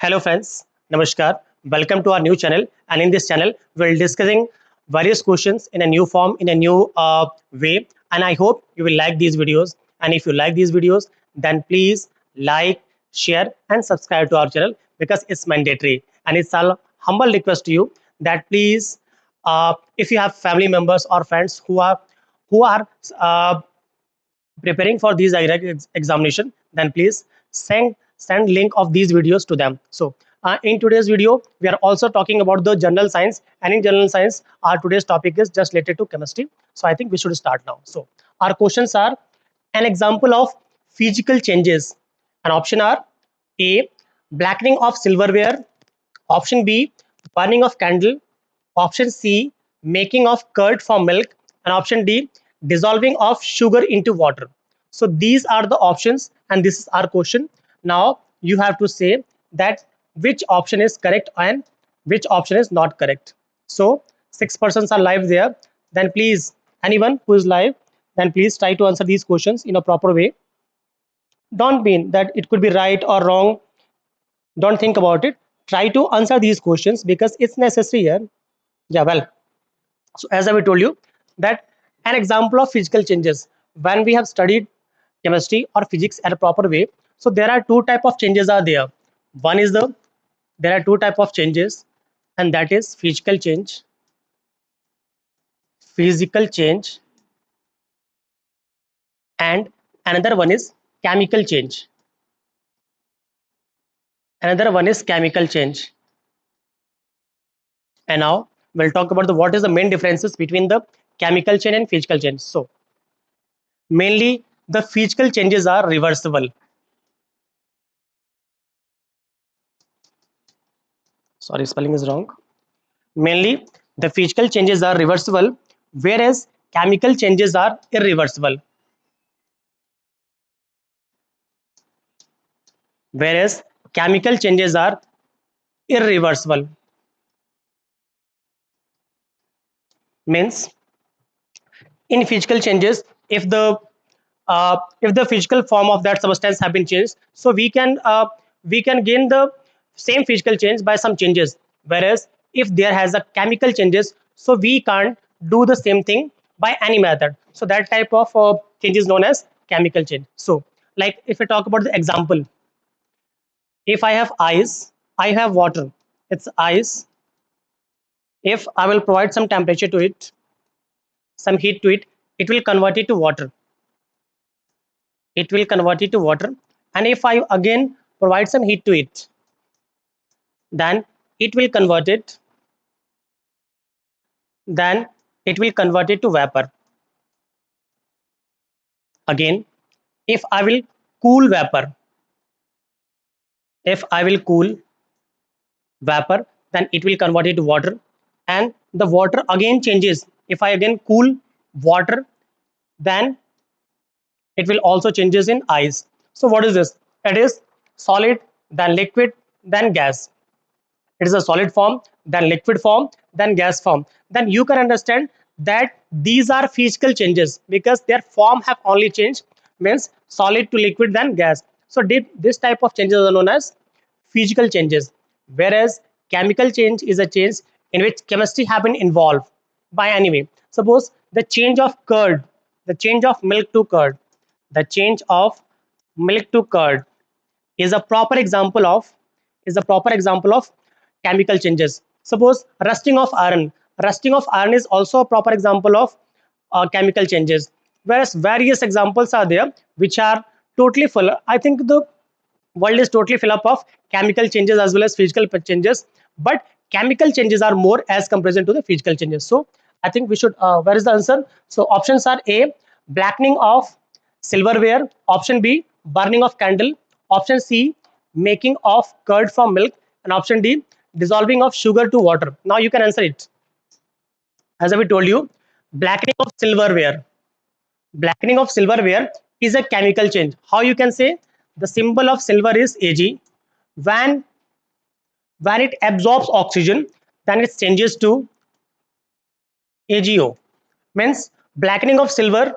Hello friends, Namaskar. Welcome to our new channel, and in this channel we'll discussing various questions in a new form, in a new way, and I hope you will like these videos. And if you like these videos, then please like, share and subscribe to our channel because it's mandatory, and it's a humble request to you that please, if you have family members or friends who are uh, preparing for these examination, then please send link of these videos to them. So in today's video we are also talking about the general science, and in general science our today's topic is just related to chemistry. So I think we should start now. So our questions are: an example of physical changes, and option are: A, blackening of silverware; option B, burning of candle; option C, making of curd from milk; and option D, dissolving of sugar into water. So these are the options, and this is our question. Now you have to say that which option is correct and which option is not correct. So 6 persons are live there. Then please, anyone who is live, then please try to answer these questions in a proper way. Don't mean that it could be right or wrong. Don't think about it. Try to answer these questions because it's necessary here. Yeah, well, so as I told you that an example of physical changes, when we have studied chemistry or physics at a proper way, so there are two type of changes are there. One is there are two type of changes, and that is physical change, and another one is chemical change. Another one is chemical change. And now we'll talk about the what is the main differences between the chemical change and physical change. So mainly the physical changes are reversible. Sorry, spelling is wrong. Mainly the physical changes are reversible, whereas chemical changes are irreversible. Whereas chemical changes are irreversible. Means in physical changes, if the physical form of that substance have been changed, so we can gain the same physical change by some changes. Whereas if there has a chemical changes, so we can't do the same thing by any method. So that type of change is known as chemical change. So like if I talk about the example, if I have ice, I have water. It's ice. If I will provide some temperature to it, some heat to it, it will convert it to water. It will convert it to water. And if I again provide some heat to it, then it will convert it. Then it will convert it to vapor. Again, if I will cool vapor, if I will cool vapor, then it will convert it to water, and the water again changes. If I again cool water, then it will also changes in ice. So what is this? It is solid, then liquid, then gas. It is a solid form, then liquid form, then gas form. Then you can understand that these are physical changes because their form have only changed, means solid to liquid then gas. So this type of changes are known as physical changes, whereas chemical change is a change in which chemistry have been involved by any way. Suppose the change of curd, the change of milk to curd, the change of milk to curd is a proper example of chemical changes. Suppose rusting of iron. Rusting of iron is also a proper example of chemical changes. Whereas various examples are there which are totally full. I think the world is totally full up of chemical changes as well as physical changes, but chemical changes are more as comparison to the physical changes. So I think we should where is the answer? So options are: A, blackening of silverware; option B, burning of candle; option C, making of curd from milk; and option D, dissolving of sugar to water. Now you can answer it. As I told you, blackening of silverware. Blackening of silverware is a chemical change. How you can say? The symbol of silver is Ag. When it absorbs oxygen, then it changes to AgO. Means blackening of silver,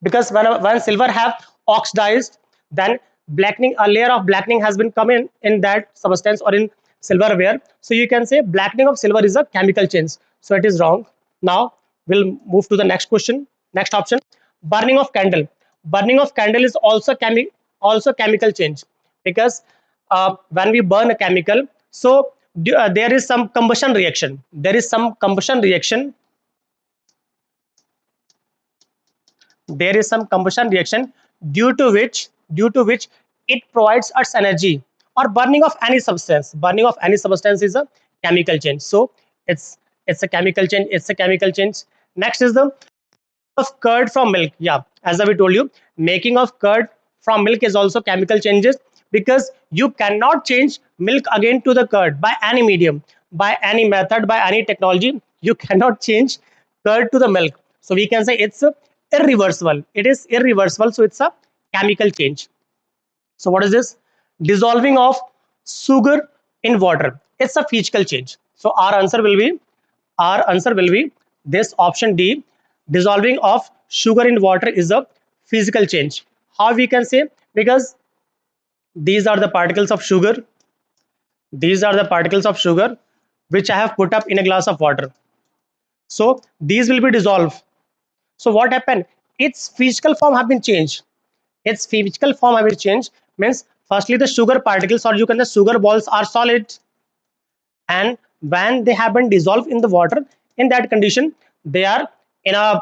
because when silver have oxidized, then blackening, a layer of blackening has been come in that substance or in silverware. So you can say blackening of silver is a chemical change. So it is wrong. Now we'll move to the next question. Next option, burning of candle. Burning of candle is also chemical change, because when we burn a chemical, so there is some combustion reaction. There is some combustion reaction due to which it provides us energy. Or burning of any substance is a chemical change. So it's a chemical change. Next is the of curd from milk. Yeah, as I told you, making of curd from milk is also chemical changes, because you cannot change milk again to the curd by any medium, by any method, by any technology. You cannot change curd to the milk. So we can say it's irreversible. It is irreversible. So it's a chemical change. So what is this? Dissolving of sugar in water. It's a physical change. So our answer will be this option D. Dissolving of sugar in water is a physical change. How we can say? Because these are the particles of sugar. These are the particles of sugar which I have put up in a glass of water. So these will be dissolved. So what happened? Its physical form have been changed. Its physical form have been changed means firstly the sugar particles, or you can the sugar balls, are solid, and when they have been dissolved in the water, in that condition they are in a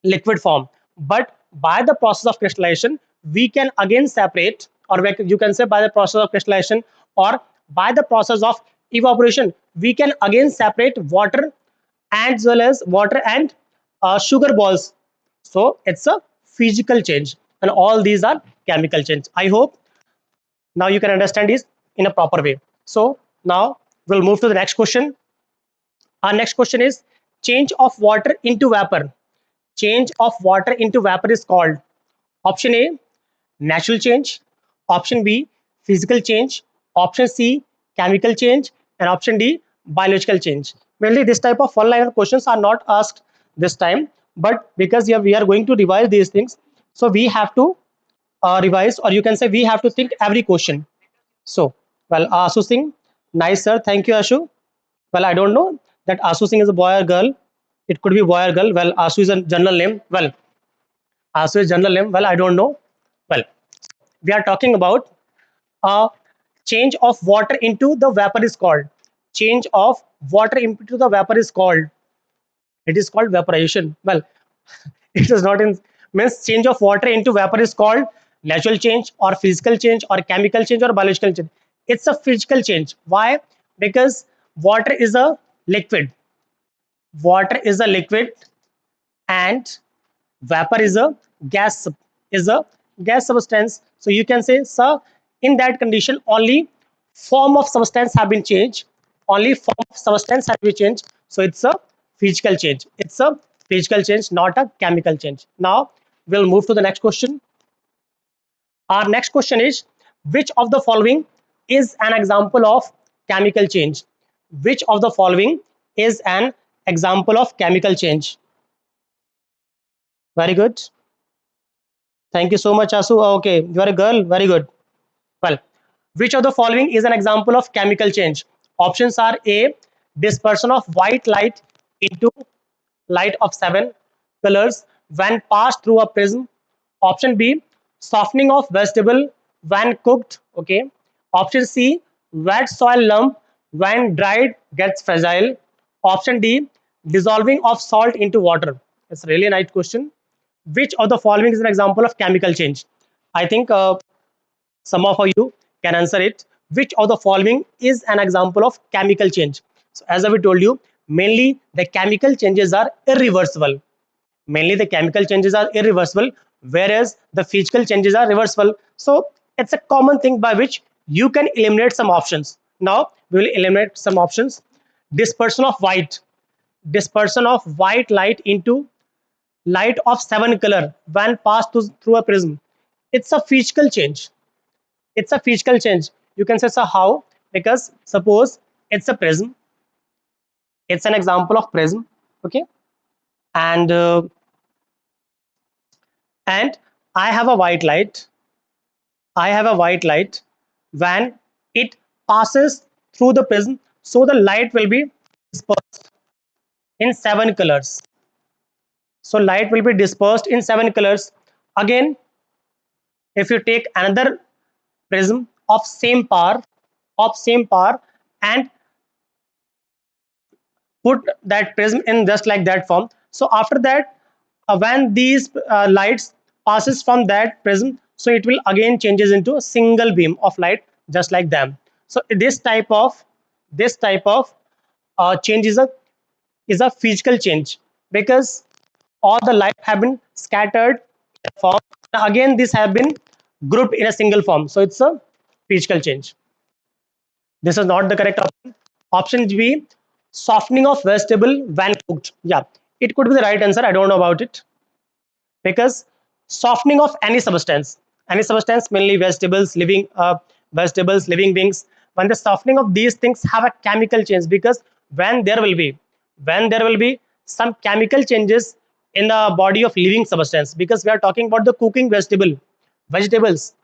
liquid form. But by the process of crystallization, we can again separate, or you can say by the process of crystallization or by the process of evaporation, we can again separate water, as well as water and sugar balls. So it's a physical change, and all these are chemical change. I hope now you can understand this in a proper way. So now we'll move to the next question. Our next question is change of water into vapor. Change of water into vapor is called option A, natural change, option B, physical change, option C, chemical change, and option D, biological change. Mainly this type of one liner questions are not asked this time, but because we are going to revise these things, so we have to revise, or you can say we have to think every question. So, well, Asu Singh, nice sir, thank you Ashu. Well, I don't know that Asu Singh is a boy or girl. It could be boy or girl. Well, Asu is a general name. Well, Asu is general name. Well, I don't know. Well, we are talking about a change of water into the vapor is called. Change of water into the vapor is called. It is called vaporization. Well, it is not in means change of water into vapor is called natural change or physical change or chemical change or biological change. It's a physical change. Why? Because water is a liquid. Water is a liquid, and vapor is a gas substance. So you can say, sir, in that condition only form of substance have been changed. Only form of substance have been changed. So it's a physical change. It's a physical change, not a chemical change. Now we'll move to the next question. Our next question is, which of the following is an example of chemical change? Which of the following is an example of chemical change? Very good. Thank you so much, Asu. Okay, you are a girl. Very good. Well, which of the following is an example of chemical change? Options are A, dispersion of white light into light of 7 colors when passed through a prism. Option B, softening of vegetable when cooked. Okay. Option C, wet soil lump when dried gets fragile. Option D, dissolving of salt into water. It's really a nice question. Which of the following is an example of chemical change? I think some of you can answer it. Which of the following is an example of chemical change? So as I told you, mainly the chemical changes are irreversible. Mainly the chemical changes are irreversible, whereas the physical changes are reversible. So it's a common thing by which you can eliminate some options. Now we will eliminate some options. Dispersion of white light into light of 7 color when passed through a prism. It's a physical change. It's a physical change. You can say, so how? Because suppose it's a prism. It's an example of prism. Okay. And and I have a white light. I have a white light. When it passes through the prism, so the light will be dispersed in 7 colors. So light will be dispersed in 7 colors. Again, if you take another prism of same power and put that prism in just like that form, so after that, when these lights passes from that prism, so it will again changes into a single beam of light just like them. So this type of change is a physical change, because all the light have been scattered in a form. Again, this have been grouped in a single form, so it's a physical change. This is not the correct option. Option B, softening of vegetable when cooked. Yeah, it could be the right answer. I don't know about it, because softening of any substance, mainly vegetables, living beings, when the softening of these things have a chemical change, because when there will be some chemical changes in the body of living substance, because we are talking about the cooking vegetables.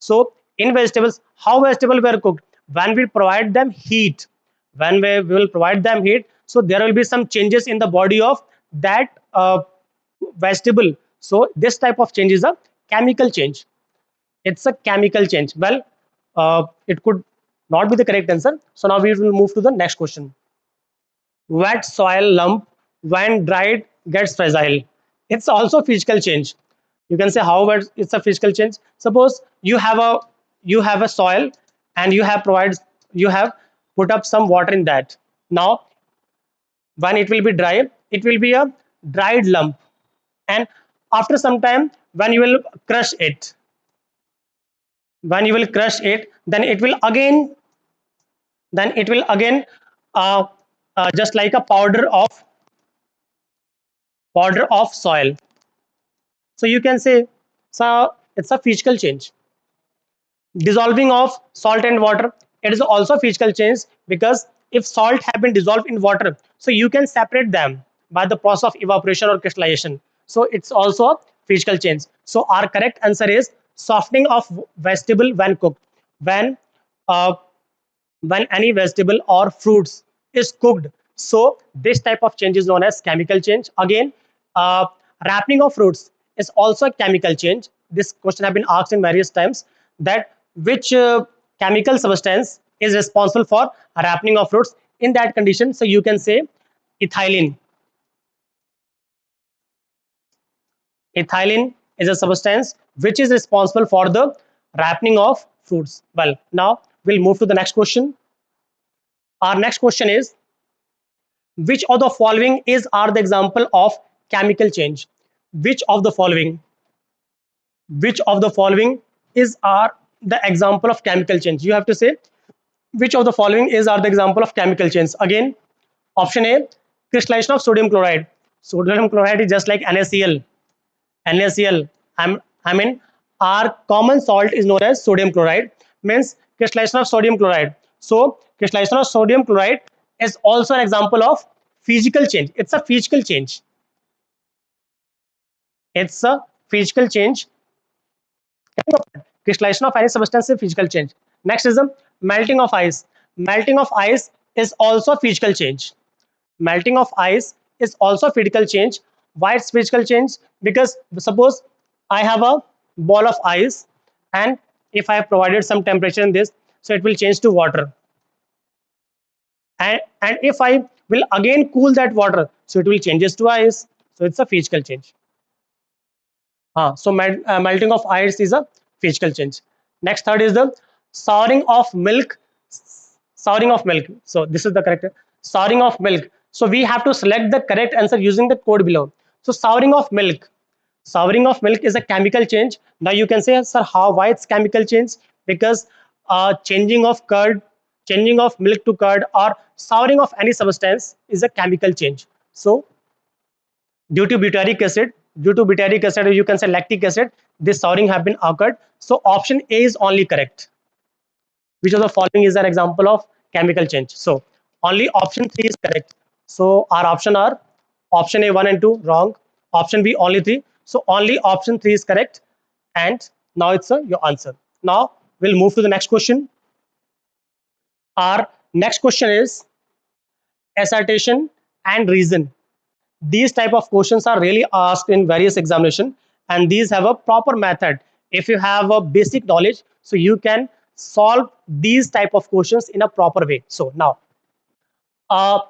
So in vegetables, how vegetables were cooked? When we provide them heat, when we will provide them heat, so there will be some changes in the body of that vegetable. So this type of change is a chemical change. It's a chemical change. Well, it could not be the correct answer. So now we will move to the next question. Wet soil lump when dried gets fragile. It's also physical change. You can say how it's a physical change. Suppose you have a soil, and you have put up some water in that. Now when it will be dry, it will be a dried lump, and after some time, when you will crush it, then it will again uh, just like a powder of soil. So you can say, so it's a physical change. Dissolving of salt and water, it is also physical change, because if salt have been dissolved in water, so you can separate them by the process of evaporation or crystallization. So it's also a physical change. So our correct answer is softening of vegetable when cooked. When uh, when any vegetable or fruits is cooked, so this type of change is known as chemical change. Again, uh, wrapping of fruits is also a chemical change. This question have been asked in various times, that which chemical substance is responsible for wrapping of fruits in that condition. So you can say ethylene. Ethylene is a substance which is responsible for the wrapping of fruits. Well, now we'll move to the next question. Our next question is, which of the following is are the example of chemical change? Which of the following? Which of the following is are the example of chemical change? You have to say which of the following is are the example of chemical change. Again, option A, crystallization of sodium chloride. Sodium chloride is just like NaCl. NaCl. I mean, our common salt is known as sodium chloride. Means crystallization of sodium chloride. So crystallization of sodium chloride is also an example of physical change. It's a physical change. It's a physical change. Crystallization of any substance is physical change. Next is the melting of ice. Melting of ice is also physical change. Melting of ice is also physical change. Why it's physical change? Because suppose I have a ball of ice, and if I have provided some temperature in this, so it will change to water. And if I will again cool that water, so it will changes to ice. So it's a physical change. So melting of ice is a physical change. Next, third is the souring of milk. Souring of milk. So this is the correct souring of milk. So we have to select the correct answer using the code below. So souring of milk. Souring of milk is a chemical change. Now you can say, sir, why it's chemical change? Because changing of milk to curd, or souring of any substance is a chemical change. So due to butyric acid, or you can say lactic acid, this souring have been occurred. So option A is only correct. Which of the following is an example of chemical change? So only option 3 is correct. So our option are option A 1 and 2 wrong, option B only 3. So only option 3 is correct, and now it's your answer. Now we'll move to the next question. Our next question is assertion and reason. These type of questions are really asked in various examination, and these have a proper method. If you have a basic knowledge, so you can solve these type of questions in a proper way. So now uh,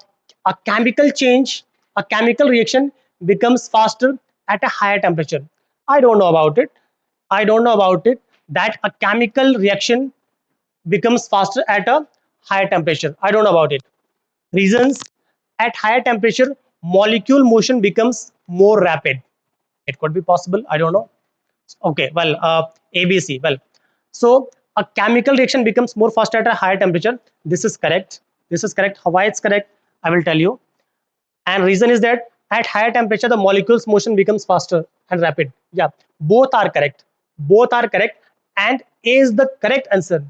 a chemical change, a chemical reaction becomes faster at a higher temperature. I don't know about it. I don't know about it that a chemical reaction becomes faster at a higher temperature. I don't know about it. Reasons: at higher temperature, molecule motion becomes more rapid. It could be possible. I don't know. Okay, well, ABC. Well, so a chemical reaction becomes more faster at a higher temperature. This is correct. This is correct. Why it's correct, I will tell you. And reason is that at higher temperature, the molecules motion becomes faster and rapid. Yeah, both are correct. Both are correct. And A is the correct answer.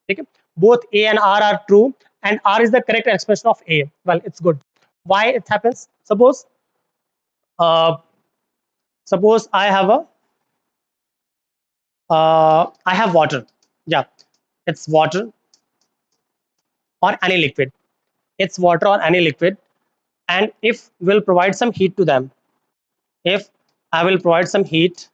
Okay? Both A and R are true. And R is the correct expression of A. Well, it's good. Why it happens? Uh, suppose I have water. Yeah, it's water or any liquid. It's water or any liquid. And if we'll provide some heat to them, if I will provide some heat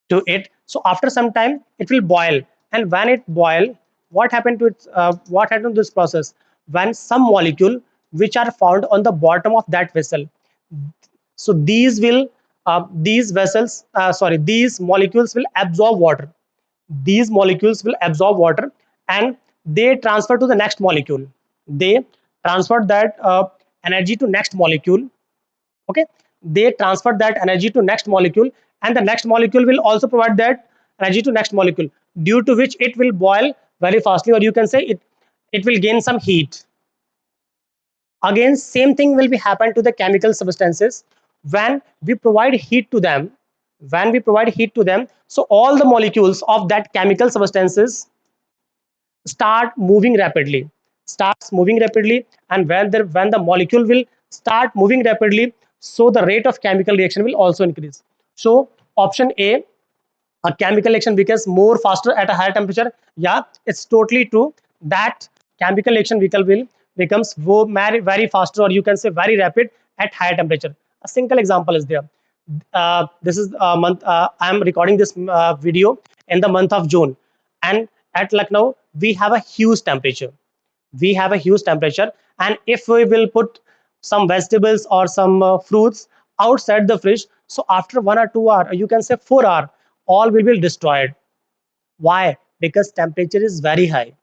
to it, so after some time it will boil. And when it boil, what happened to it? What happened to this process? When some molecule which are found on the bottom of that vessel, so these molecules will absorb water. These molecules will absorb water, and they transfer to the next molecule. They transfer that energy to next molecule. Okay, they transfer that energy to next molecule, and the next molecule will also provide that energy to next molecule, due to which it will boil very fastly, or you can say it will gain some heat. Again, same thing will be happen to the chemical substances. When we provide heat to them, so all the molecules of that chemical substances starts moving rapidly. And when the molecule will start moving rapidly, so the rate of chemical reaction will also increase. So option A, a chemical reaction becomes more faster at a higher temperature. Yeah, it's totally true that chemical reaction vehicle will becomes very faster, or you can say very rapid at higher temperature. A single example is there. This is a month. I am recording this video in the month of June, and at Lucknow we have a huge temperature. We have a huge temperature, and if we will put some vegetables or some fruits outside the fridge, so after 1 or 2 hours, you can say 4 hours, all will be destroyed. Why? Because temperature is very high.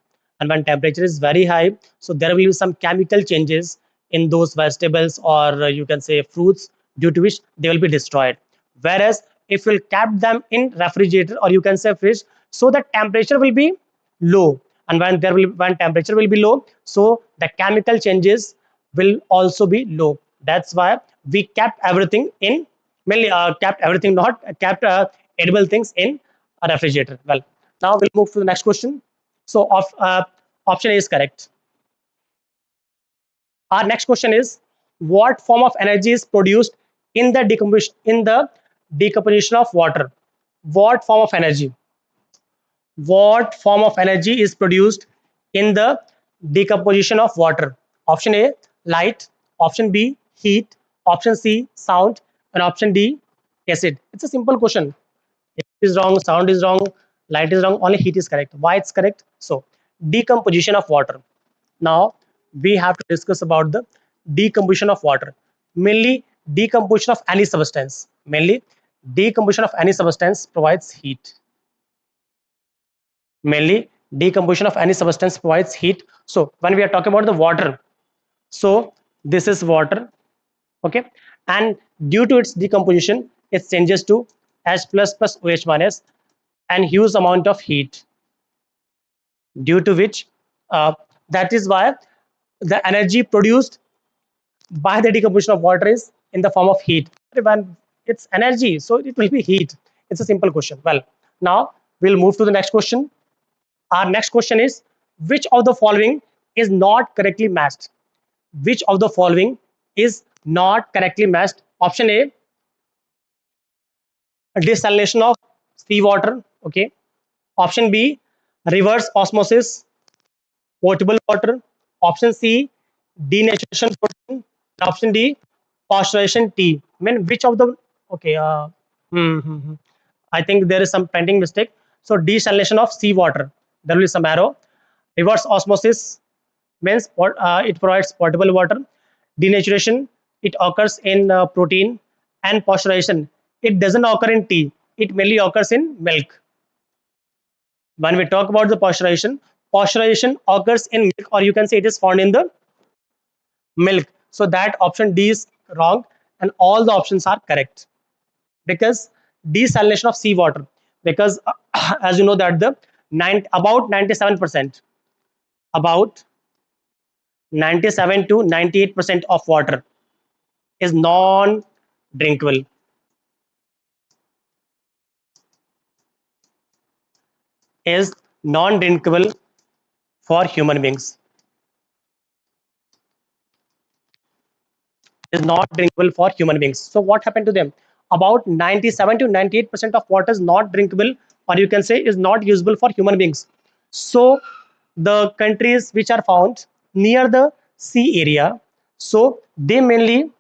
And when temperature is very high, so there will be some chemical changes in those vegetables, or you can say fruits, due to which they will be destroyed. Whereas if we'll keep them in refrigerator, or you can say fridge, so the temperature will be low. And when temperature will be low, so the chemical changes will also be low. That's why we kept everything in, mainly kept everything, not kept edible things in a refrigerator. Well, now we'll move to the next question. So option A is correct. Our next question is, what form of energy is produced in the decomposition of water? What form of energy? What form of energy is produced in the decomposition of water? Option A, light. Option B, heat. Option C, sound. And option D, acid. It's a simple question. It is wrong, sound is wrong, light is wrong, only heat is correct. Why it's correct? So decomposition of water. Now we have to discuss about the decomposition of water. Mainly decomposition of any substance. Mainly decomposition of any substance provides heat. Mainly decomposition of any substance provides heat. So when we are talking about the water, so this is water. Okay, and due to its decomposition, it changes to H plus OH minus, and huge amount of heat, due to which that is why the energy produced by the decomposition of water is in the form of heat. When it's energy, so it will be heat. It's a simple question. Well, now we'll move to the next question. Our next question is, which of the following is not correctly matched? Which of the following is not correctly matched? Option A, desalination of seawater. Okay. Option B, reverse osmosis, potable water. Option C, denaturation protein. Option D, pasteurization tea. I mean, which of the okay? I think there is some printing mistake. So desalination of seawater. There will be some arrow. Reverse osmosis means it provides potable water. Denaturation, it occurs in protein. And pasteurization, it doesn't occur in tea. It mainly occurs in milk. When we talk about the pasteurization occurs in milk, or you can say it is found in the milk. So that option D is wrong, and all the options are correct, because desalination of seawater, because as you know that the about 97%, about 97 to 98% of water is non drinkable, is non drinkable for human beings, is not drinkable for human beings. So what happened to them? About 97 to 98% of water is not drinkable, or you can say is not usable for human beings. So the countries which are found near the sea area, so they mainly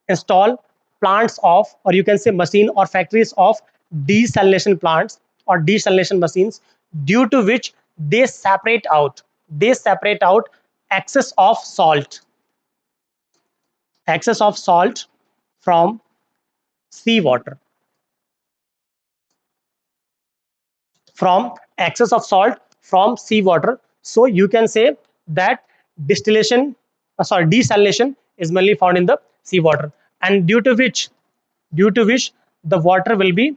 install plants of, or you can say machine or factories of desalination plants or desalination machines, due to which they separate out excess of salt, from seawater, from excess of salt from seawater. So you can say that desalination is mainly found in the seawater, and due to which the water will be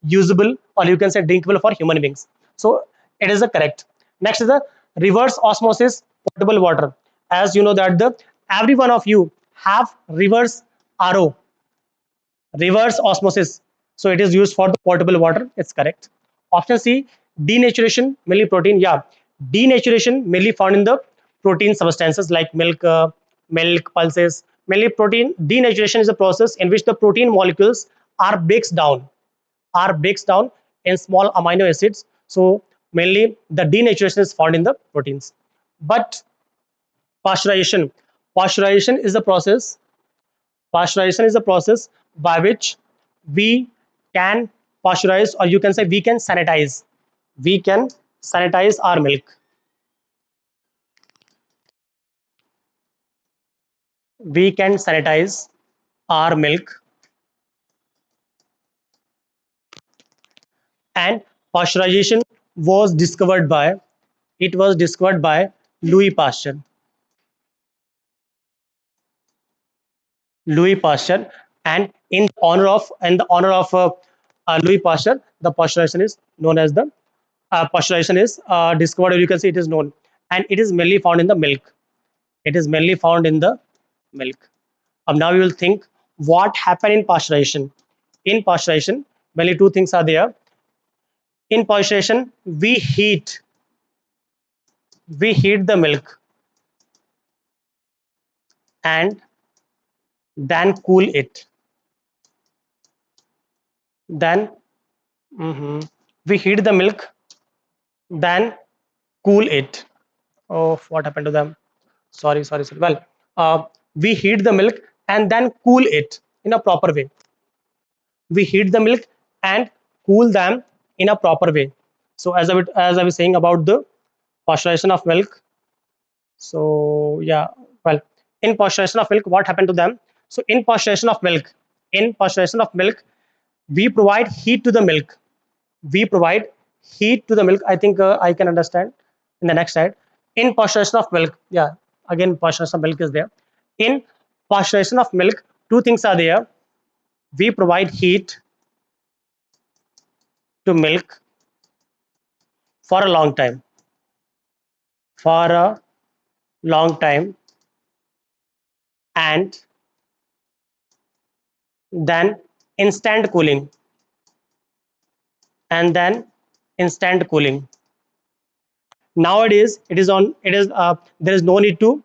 usable, or you can say drinkable for human beings. So it is the correct. Next is the reverse osmosis potable water. As you know that the every one of you have reverse RO, reverse osmosis. So it is used for the potable water. It's correct. Option C, denaturation, mainly protein. Yeah, denaturation mainly found in the protein substances like milk, pulses. Mainly protein. Denaturation is a process in which the protein molecules are breaks down in small amino acids. So mainly the denaturation is found in the proteins. But pasteurization, pasteurization is the process pasteurization is a process by which we can pasteurize, or you can say we can sanitize our milk. We can sanitize our milk. And pasteurization was discovered by Louis Pasteur. Louis Pasteur, and in the honor of Louis Pasteur, the pasteurization is known as the pasteurization is discovered, or you can say it is known, and it is mainly found in the milk. It is mainly found in the milk. Now you will think what happened in pasteurization. In pasteurization, mainly two things are there. In pasteurization, we heat the milk and then cool it. Then we heat the milk, then cool it. Oh, what happened to them? Sorry. Well, we heat the milk and then cool it in a proper way. We heat the milk and cool them in a proper way. So as I was saying about the pasteurization of milk. So yeah, well, in pasteurization of milk, what happened to them? So in pasteurization of milk, we provide heat to the milk. We provide heat to the milk. I think I can understand in the next slide. In pasteurization of milk, yeah, again pasteurization of milk is there. In pasteurization of milk, two things are there. We provide heat to milk for a long time, for a long time, and then instant cooling, and then instant cooling. Nowadays, there is no need to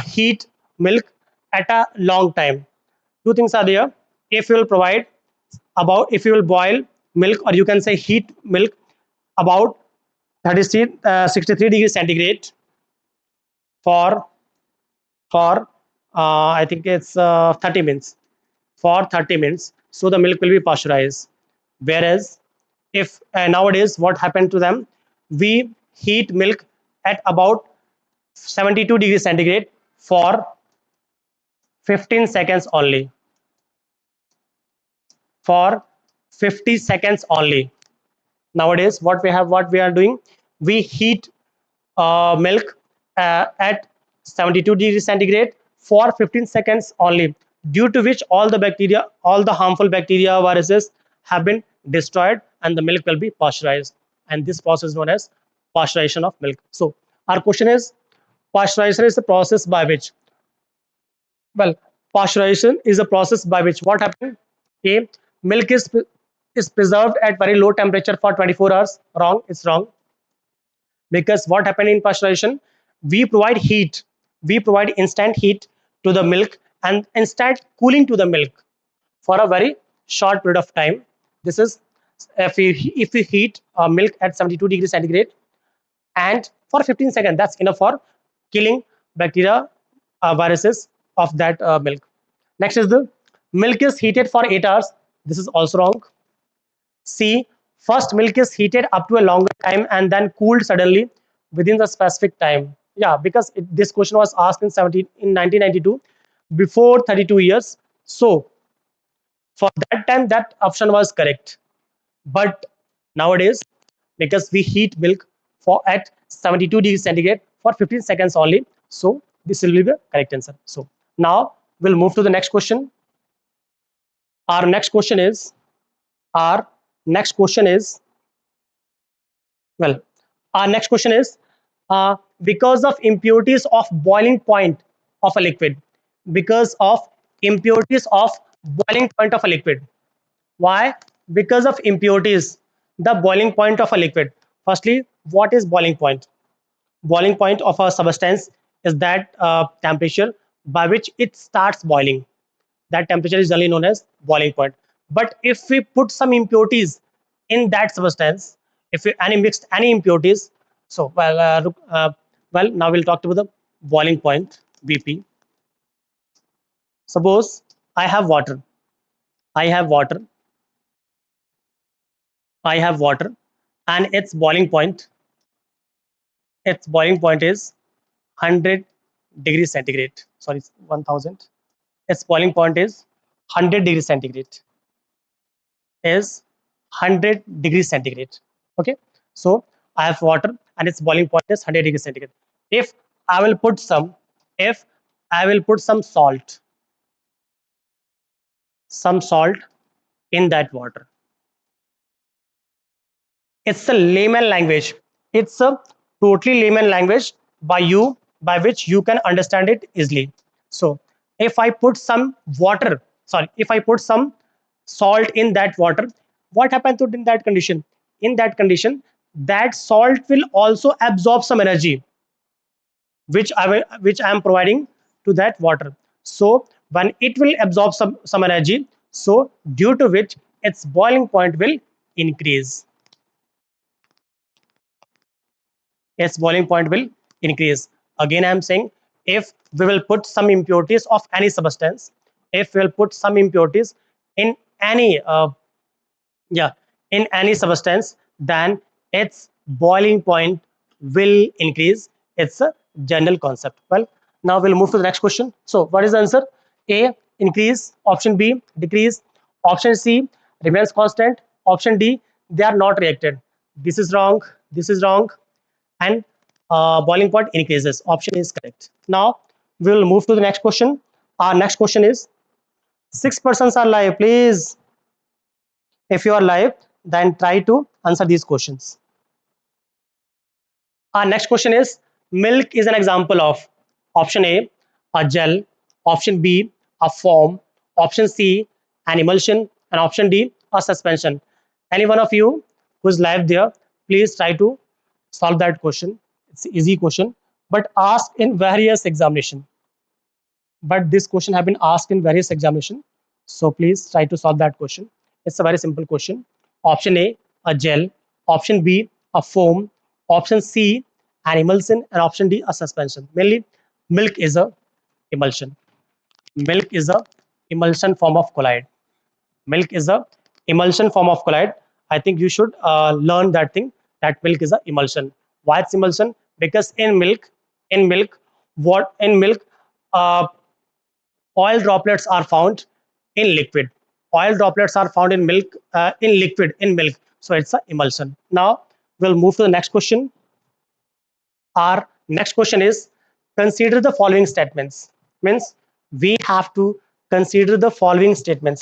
heat milk at a long time. Two things are there. If you will boil milk, or you can say heat milk about 63 degrees centigrade for I think it's 30 minutes, for 30 minutes, so the milk will be pasteurized. Whereas if nowadays what happened to them, we heat milk at about 72 degrees centigrade for 15 seconds only, for 50 seconds only. Nowadays what we are doing, we heat milk at 72 degrees centigrade for 15 seconds only, due to which all the bacteria, all the harmful bacteria, viruses have been destroyed, and the milk will be pasteurized. And this process is known as pasteurization of milk. So our question is, pasteurization is the process by which, well, pasteurization is a process by which what happened, a milk is preserved at very low temperature for 24 hours. Wrong, it's wrong. Because what happened in pasteurization, we provide heat, we provide instant heat to the milk and instant cooling to the milk for a very short period of time. This is if we heat milk at 72 degrees centigrade and for 15 seconds, that's enough for killing bacteria, viruses of that milk. Next is the milk is heated for 8 hours. This is also wrong. C, first milk is heated up to a longer time and then cooled suddenly within the specific time. Yeah, because this question was asked in 1992, before 32 years. So for that time, that option was correct. But nowadays, because we heat milk for at 72 degrees centigrade for 15 seconds only, so this will be the correct answer. So now we'll move to the next question. Our next question is, our next question is, well, our next question is, because of impurities of boiling point of a liquid, because of impurities of boiling point of a liquid. Why? Because of impurities, the boiling point of a liquid. Firstly, what is boiling point? Boiling point of a substance is that temperature by which it starts boiling. That temperature is generally known as boiling point. But if we put some impurities in that substance, if we any mixed any impurities, so well, now we'll talk about the boiling point, BP. Suppose I have water, I have water, I have water, and its boiling point is 100 degrees centigrade. Sorry, 1000. Its boiling point is 100 degrees centigrade. Is 100 degrees centigrade. Okay, so I have water and its boiling point is 100 degrees centigrade. If I will put some, if I will put some salt in that water, it's a layman language, it's a totally layman language by you, by which you can understand it easily. So if I put some water, sorry, if I put some salt in that water, what happens in that condition? In that condition, that salt will also absorb some energy which I am providing to that water. So when it will absorb some energy, so due to which its boiling point will increase, its boiling point will increase. Again, I am saying, if we will put some impurities of any substance, if we will put some impurities in any yeah, in any substance, then its boiling point will increase. It's a general concept. Well, now we'll move to the next question. So what is the answer? A, increase. Option B, decrease. Option C, remains constant. Option D, they are not reacted. This is wrong, this is wrong, and boiling point increases. Option is correct. Now we will move to the next question. Our next question is, 6 persons are live, please. If you are live, then try to answer these questions. Our next question is, milk is an example of, option A, a gel, option B, a foam, option C, an emulsion, and option D, a suspension. Any one of you who is live there, please try to solve that question. It's an easy question, but asked in various examination. But this question have been asked in various examination. So please try to solve that question. It's a very simple question. Option A, a gel. Option B, a foam. Option C, an emulsion. And option D, a suspension. Mainly, milk is a emulsion. Milk is a emulsion form of colloid. Milk is a emulsion form of colloid. I think you should learn that thing, that milk is a emulsion. Why it's emulsion? Because in milk, what in milk, uh, oil droplets are found in liquid. Oil droplets are found in milk, in liquid, in milk. So it's a emulsion. Now we'll move to the next question. Our next question is, consider the following statements. Means we have to consider the following statements.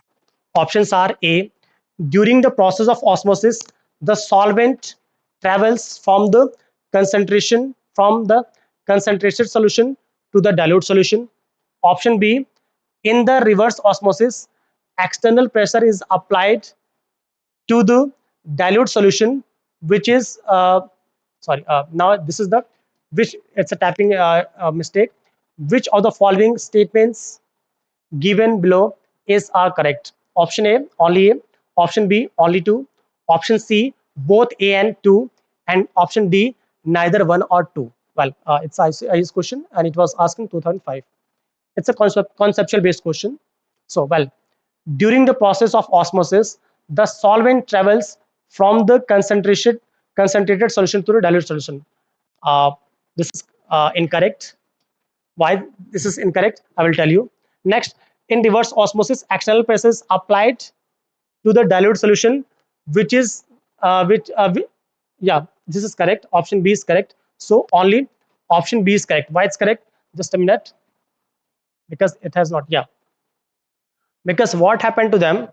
Options are: A, during the process of osmosis, the solvent travels from the concentrated solution to the dilute solution. Option B, in the reverse osmosis, external pressure is applied to the dilute solution, which is now this is the, which, it's a tapping mistake. Which of the following statements given below is are correct? Option A, only A. Option B, only two. Option C, both A and two. And option D, neither one or two. Well, it's a ICE question and it was asking 2005. It's a conceptual based question. So, well, during the process of osmosis, the solvent travels from the concentrated solution to the dilute solution. Uh, this is incorrect. Why this is incorrect? I will tell you. Next, in reverse osmosis, external pressure is applied to the dilute solution, which is yeah, this is correct. Option B is correct. So only option B is correct. Why it's correct? Just a minute, because it has not. Yeah, because what happened to them?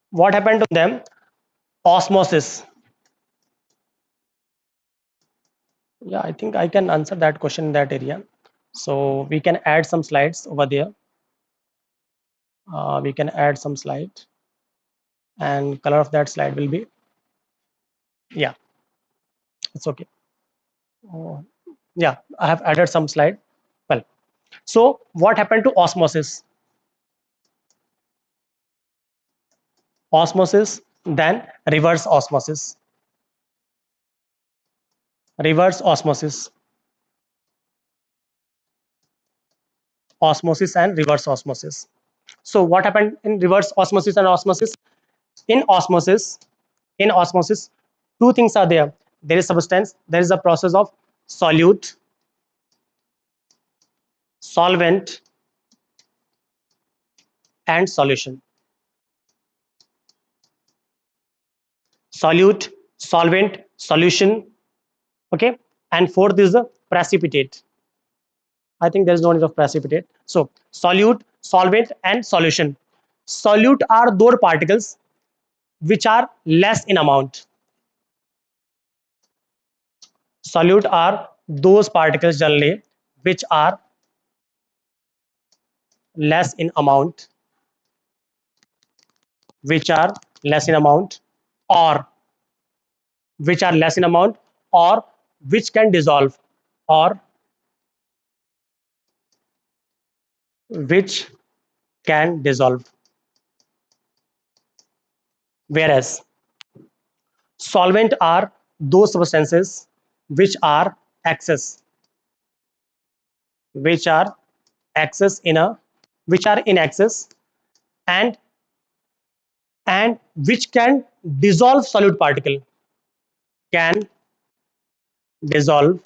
What happened to them? Osmosis. Yeah, I think I can answer that question in that area. So we can add some slides over there. We can add some slide, and color of that slide will be, yeah, it's okay. Oh, yeah, I have added some slide. Well, so what happened to osmosis? Osmosis, then reverse osmosis. Reverse osmosis. Osmosis and reverse osmosis. So what happened in reverse osmosis and osmosis? In osmosis, in osmosis, two things are there. There is substance, there is a process of solute, solvent, and solution. Solute, solvent, solution. Okay, and fourth is the precipitate. I think there is no need of precipitate. So solute, solvent, and solution. Solute are those particles which are less in amount. Solute are those particles generally which are less in amount, which are less in amount, or which are less in amount, or which can dissolve, or which can dissolve. Whereas solvent are those substances which are excess, which are excess in a, which are in excess, and which can dissolve solute particle, can dissolve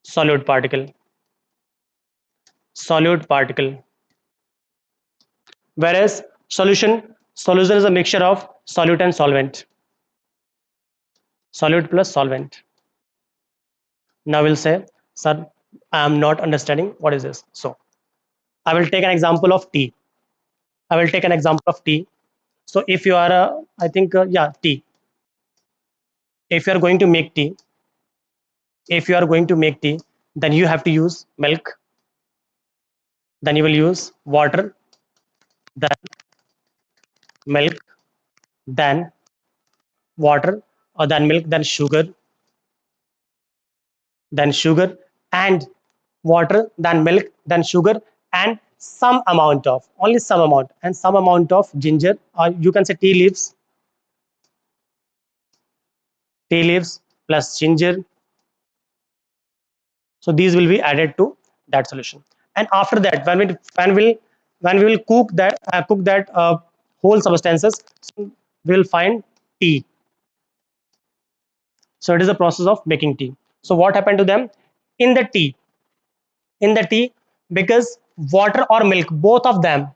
solute particle, solute particle. Whereas solution is a mixture of solute and solvent, solute plus solvent. Now we'll say, sir, I am not understanding what is this. So I will take an example of tea. I will take an example of tea. So if you are a, I think yeah, tea. If you are going to make tea, if you are going to make tea, then you have to use milk, then you will use water, then milk, then water, or then milk, then sugar, and water, then milk, then sugar, and some amount of, only some amount, and some amount of ginger, or you can say tea leaves plus ginger. So these will be added to that solution. And after that, when we will cook that whole substances, so we will find tea. So it is a process of making tea. So what happened to them in the tea? In the tea, because water or milk, both of them,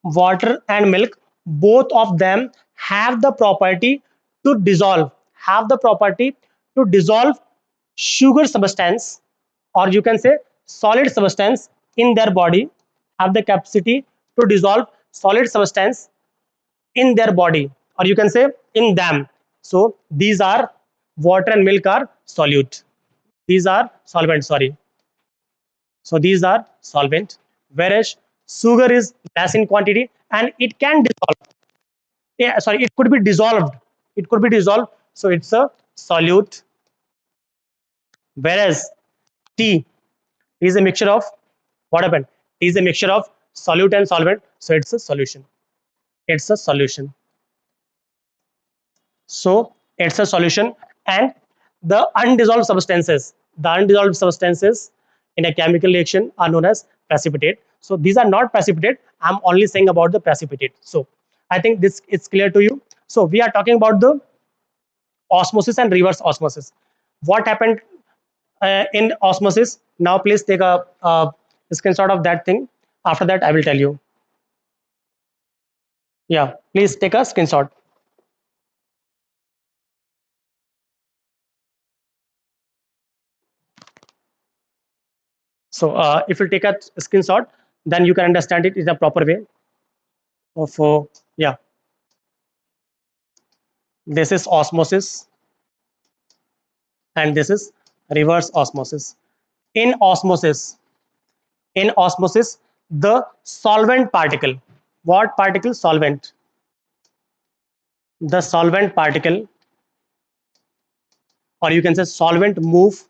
water and milk, both of them have the property to dissolve, have the property to dissolve sugar substance, or you can say solid substance in their body, have the capacity to dissolve solid substance in their body, or you can say in them. So these are, water and milk are solute, these are solvent, sorry. So these are solvent, whereas sugar is less in quantity and it can dissolve. Yeah, sorry, it could be dissolved. It could be dissolved. So it's a solute. Whereas tea is a mixture of, what happened? Tea is a mixture of solute and solvent. So it's a solution. It's a solution. So it's a solution. And the undissolved substances in a chemical reaction are known as precipitate. So these are not precipitate. I'm only saying about the precipitate. So I think this is clear to you. So we are talking about the osmosis and reverse osmosis. What happened in osmosis? Now please take a screenshot of that thing. After that, I will tell you. Yeah, please take a screenshot. So if you take a screenshot, then you can understand it in a proper way. Of yeah, this is osmosis and this is reverse osmosis. In osmosis, the solvent particle, what particle? Solvent. The solvent particle, or you can say solvent move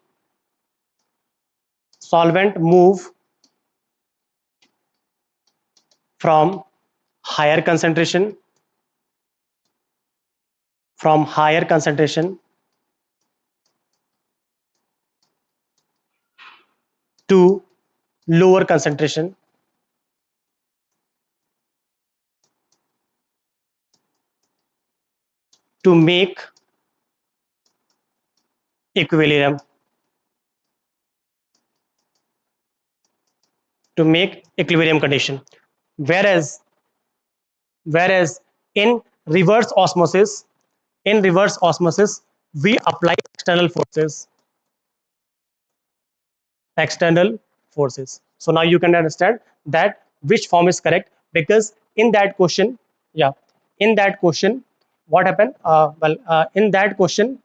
from higher concentration, from higher concentration to lower concentration to make equilibrium, condition. Whereas whereas in reverse osmosis, we apply external forces. So now you can understand that which form is correct, because in that question, yeah, in that question, what happened? In that question,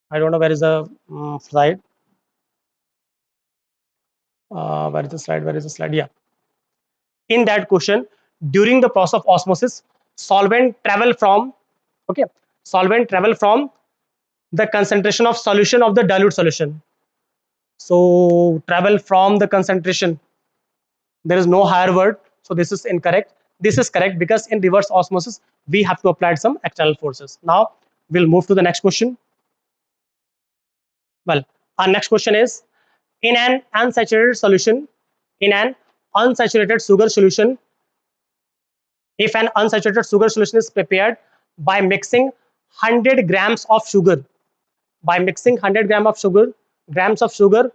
I don't know where is the slide. Where is the slide? Where is the slide? Yeah. In that question, during the process of osmosis, solvent travel from, okay, solvent travel from the concentration of solution of the dilute solution. So travel from the concentration. There is no higher word. So this is incorrect. This is correct because in reverse osmosis, we have to apply some external forces. Now we'll move to the next question. Well, our next question is, in an unsaturated solution, in an unsaturated sugar solution, if an unsaturated sugar solution is prepared by mixing 100 grams of sugar, by mixing 100 grams of sugar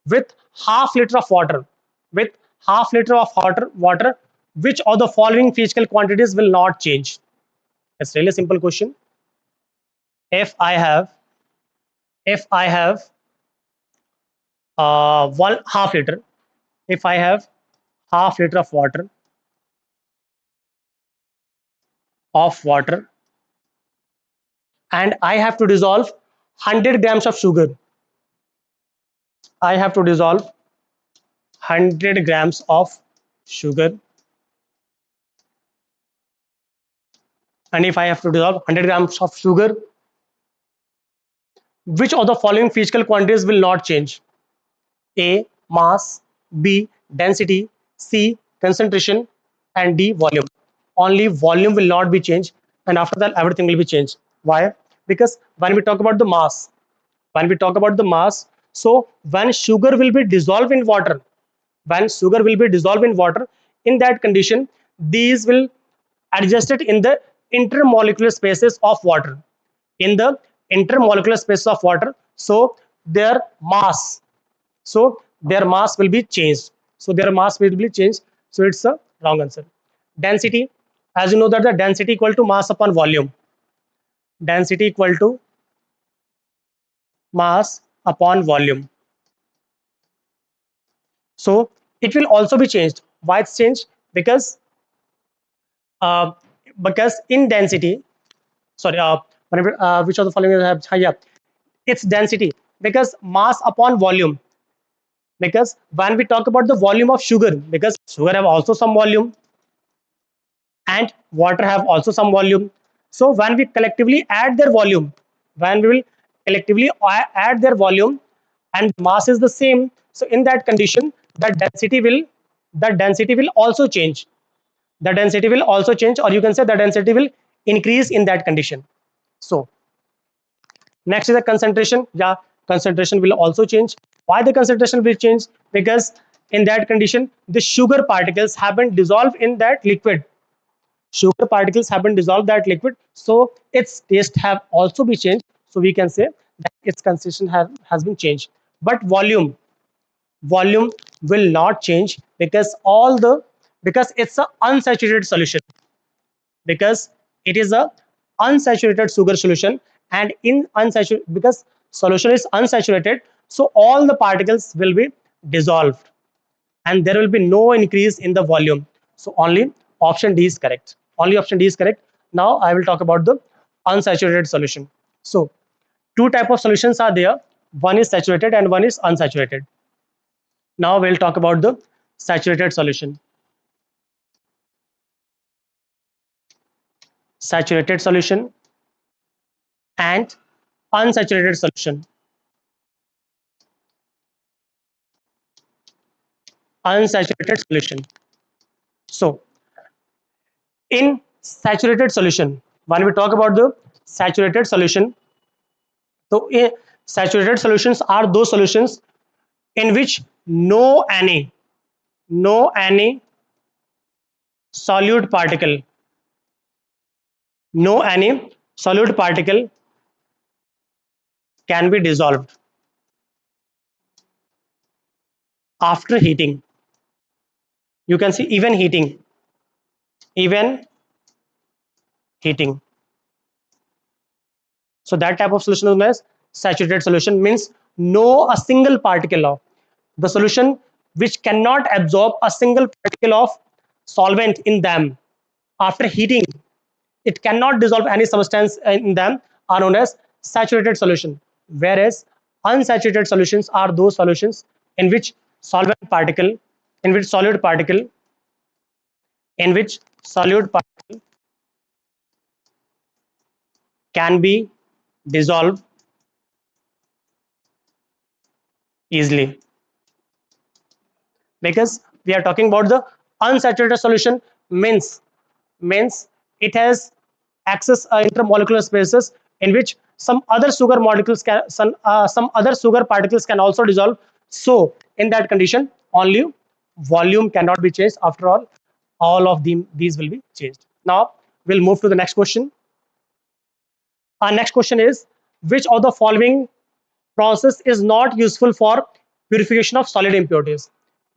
with half liter of water, with half liter of water, which of the following physical quantities will not change? It's really a simple question. If I have 1/2 liter, if I have half liter of water, and I have to dissolve 100 grams of sugar, I have to dissolve 100 grams of sugar, and if I have to dissolve 100 grams of sugar, which of the following physical quantities will not change? A, mass, B, density, C, concentration, and D, volume. Only volume will not be changed, and after that everything will be changed. Why? Because when we talk about the mass, so when sugar will be dissolved in water, in that condition, these will adjusted in the intermolecular spaces of water, in the intermolecular space of water. So their mass, their mass will be changed. So it's a wrong answer. Density, as you know that the density equal to mass upon volume. Density equal to mass upon volume. So it will also be changed. Why it's changed? Because uh, in density, sorry, whenever, which of the following have higher? Its density, because mass upon volume. Because when we talk about the volume of sugar, because sugar have also some volume and water have also some volume. So when we collectively add their volume, when we will collectively add their volume and mass is the same, so in that condition the density will also change. The density will also change, or you can say the density will increase in that condition. So next is the concentration. Yeah, concentration will also change. Why the concentration will change? Because in that condition the sugar particles have been dissolved in that liquid. Sugar particles have been dissolved that liquid, so its taste have also been changed. So we can say that its concentration has been changed. But volume will not change, because because it's a unsaturated solution, because it is a unsaturated sugar solution. And in unsaturated, because solution is unsaturated, so all the particles will be dissolved and there will be no increase in the volume. So only option D is correct. Only option D is correct. Now I will talk about the unsaturated solution. So two type of solutions are there. One is saturated and one is unsaturated. Now we'll talk about the saturated solution. Saturated solution and unsaturated solution. Unsaturated solution. So in saturated solution, when we talk about the saturated solution, so saturated solutions are those solutions in which no any solute particle, no any solute particle can be dissolved after heating. You can see even heating. So that type of solution is known as saturated solution, means no a single particle of the solution which cannot absorb a single particle of solvent in them after heating. It cannot dissolve any substance in them, are known as saturated solution. Whereas unsaturated solutions are those solutions in which solvent particle, in which solute particle, in which solute particle can be dissolved easily. Because we are talking about the unsaturated solution, means it has access intermolecular spaces in which some other sugar molecules can some other sugar particles can also dissolve. So in that condition only volume cannot be changed. After all of these will be changed. Now we'll move to the next question. Our next question is, which of the following process is not useful for purification of solid impurities?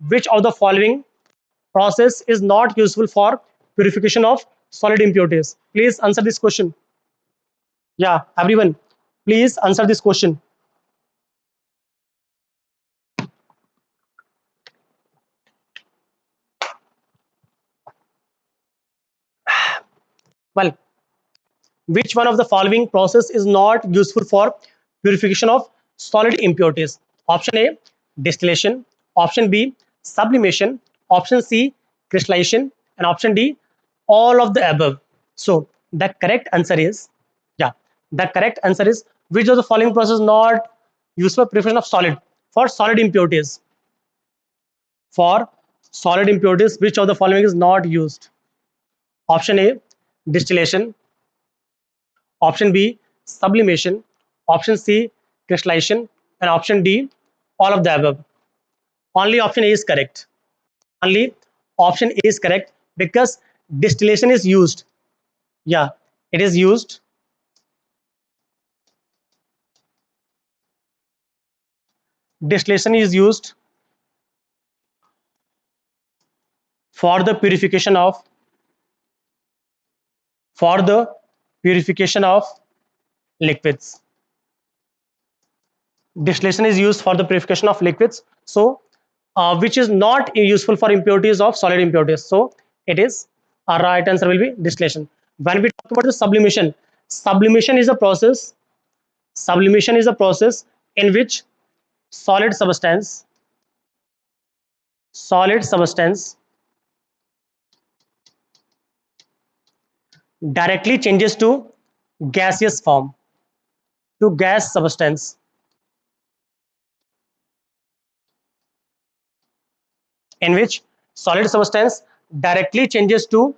Which of the following process is not useful for purification of solid impurities? Please answer this question. Yeah, everyone, please answer this question. Well, which one of the following process is not useful for purification of solid impurities? Option A, distillation. Option B, sublimation. Option C, crystallization. And option D, all of the above. So the correct answer is, yeah, the correct answer is, which of the following process not useful for purification of solid, for solid impurities? For solid impurities, which of the following is not used? Option A, distillation. Option B, sublimation. Option C, crystallization. And option D, all of the above. Only option A is correct. Only option A is correct because distillation is used. Yeah, it is used. Distillation is used for the purification of for the purification of liquids. Distillation is used for the purification of liquids. So, which is not useful for impurities of solid impurities. So, it is our right answer will be distillation. When we talk about the sublimation, sublimation is a process. Sublimation is a process in which solid substance, solid substance directly changes to gaseous form, to gas substance, in which solid substance directly changes to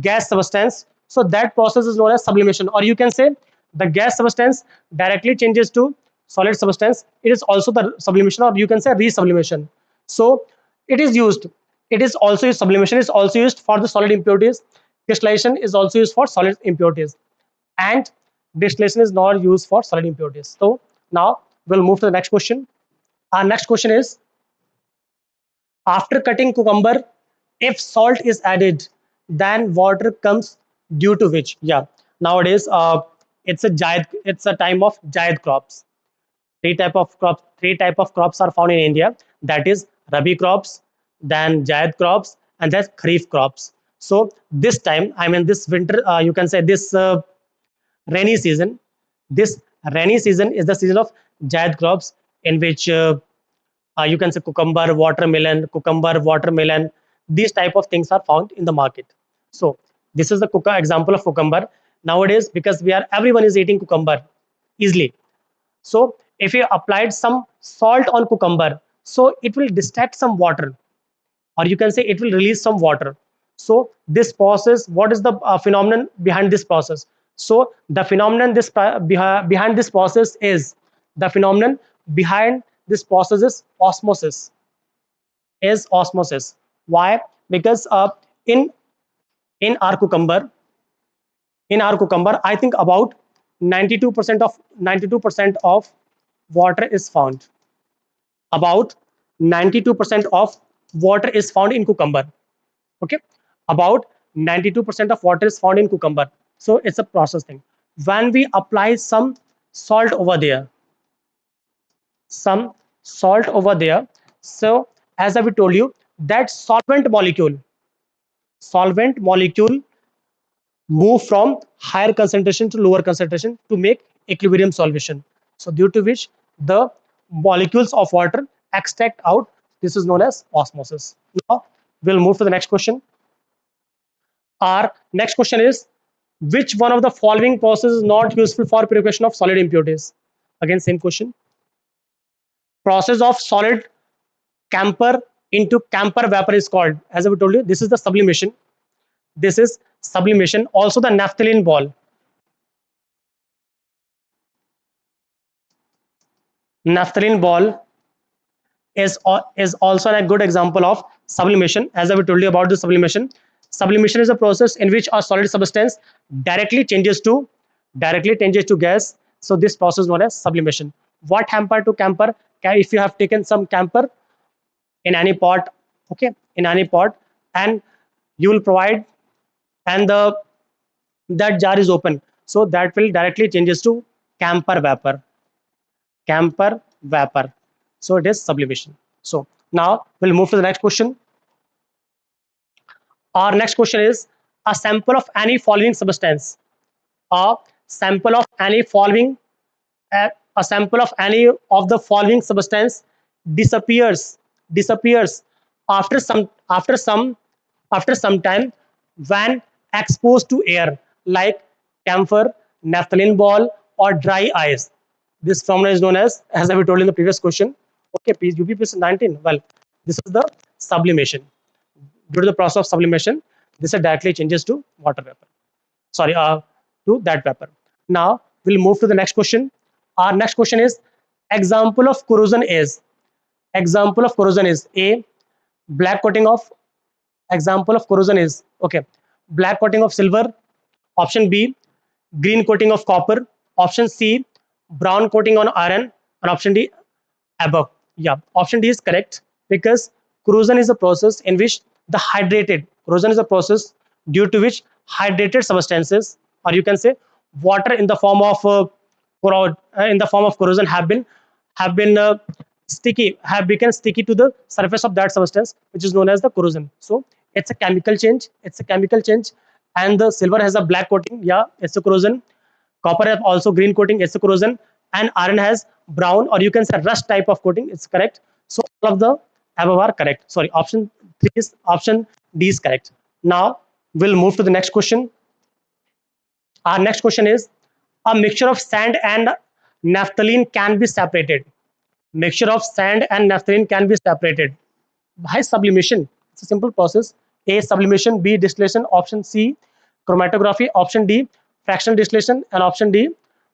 gas substance. So that process is known as sublimation, or you can say the gas substance directly changes to solid substance. It is also the sublimation, or you can say resublimation. So it is used. It is also used. Sublimation is also used for the solid impurities. Crystallization is also used for solid impurities, and distillation is not used for solid impurities. So now we'll move to the next question. Our next question is, after cutting cucumber, if salt is added, then water comes due to which? Yeah, nowadays it's a time of jayad crops. Three type of crops are found in India. That is rabi crops, then jayad crops, and then kharif crops. So this time, I mean this winter, you can say this rainy season. This rainy season is the season of jayad crops, in which you can say cucumber, watermelon. These type of things are found in the market. So this is the example of cucumber. Nowadays, because everyone is eating cucumber easily. So if you applied some salt on cucumber, so it will distract some water, or you can say it will release some water. So this process, what is the phenomenon behind this process? So the phenomenon behind this process is, the phenomenon behind this process is osmosis. Is osmosis. Why? Because in in our cucumber, I think about 92% of water is found. About 92% of water is found in cucumber. Okay, about 92% of water is found in cucumber. So it's a process thing. When we apply salt over there some salt over there, so as I told you, that solvent molecule move from higher concentration to lower concentration to make equilibrium solution. So due to which the molecules of water extract out. This is known as osmosis. Now we'll move to the next question. Our next question is, which one of the following processes is not useful for purification of solid impurities? Again, same question. Process of solid camphor into camphor vapor is called, as I told you, this is the sublimation. This is sublimation. Also the naphthalene ball. Naphthalene ball is also a good example of sublimation. As I told you about the sublimation. Sublimation is a process in which a solid substance directly changes to gas. So this process is known as sublimation. What hamper to camphor? If you have taken some camphor in any pot, okay, in any pot, and you will provide, and that jar is open, so that will directly changes to camphor vapor. Camphor vapor. So it is sublimation. So now we'll move to the next question. Our next question is, a sample of any following substance. A sample of any following a sample of any of the following substance disappears after some time when exposed to air, like camphor, naphthalene ball, or dry ice. This phenomenon is known as I told in the previous question. Okay, please UPPSC 19. Well, this is the sublimation. due to the process of sublimation, this directly changes to water vapor. Sorry, to that vapor. Now we'll move to the next question. Our next question is, example of corrosion is A, black coating of, example of corrosion is, okay, black coating of silver. Option B, green coating of copper. Option C, brown coating on iron. And option D, above. Yeah, option D is correct, because corrosion is a process in which the hydrated, corrosion is a process due to which hydrated substances, or you can say water in the form of corrosion have been sticky, have become sticky to the surface of that substance, which is known as the corrosion. So it's a chemical change. And the silver has a black coating. Yeah, it's a corrosion. Copper has also green coating. It's a corrosion. And iron has brown, or you can say rust type of coating. It's correct. So all of the above are correct. Sorry, option D is correct. Now we'll move to the next question. Our next question is, a mixture of sand and naphthalene can be separated. Mixture of sand and naphthalene can be separated by sublimation. It's a simple process. A, sublimation. B, distillation. Option C, chromatography. Option D, fractional distillation. And option D,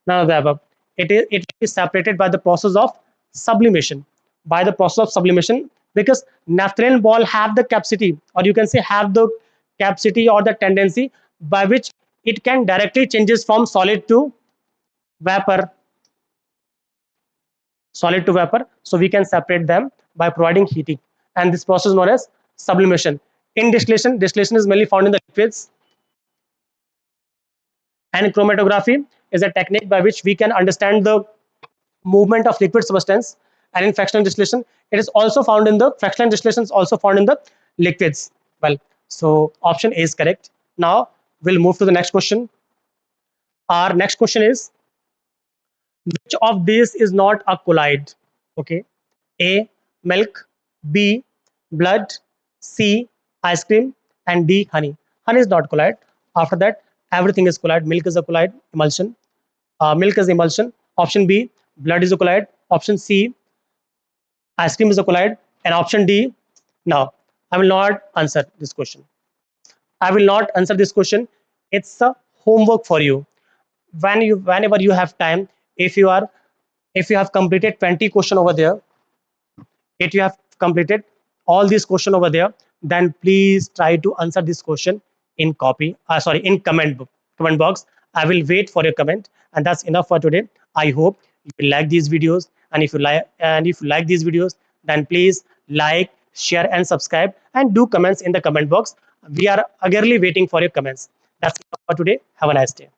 none of the above. It is separated by the process of sublimation. By the process of sublimation, because naphthalene ball have the capacity, or you can say have the capacity or the tendency by which it can directly changes from solid to vapor. So we can separate them by providing heating, and this process is known as sublimation. In distillation is mainly found in the liquids, and chromatography is a technique by which we can understand the movement of liquid substance. And in fractional distillation, it is also found in the liquids. Well, so option A is correct. Now we'll move to the next question. Our next question is, which of these is not a colloid? Okay, A, milk. B, blood. C, ice cream. And D, honey. Honey is not colloid. After that, everything is colloid. Milk is a colloid emulsion. Milk is emulsion. Option B, blood is a colloid. Option C, ice cream is a colloid. And option D, now I will not answer this question. It's a homework for you. Whenever you have time, if you have completed 20 question over there, if you have completed all these question over there, then please try to answer this question in comment box. I will wait for your comment, and that's enough for today. I hope you like these videos, and if you like these videos, then please like, share and subscribe, and do comments in the comment box. We are eagerly waiting for your comments. That's enough for today. Have a nice day.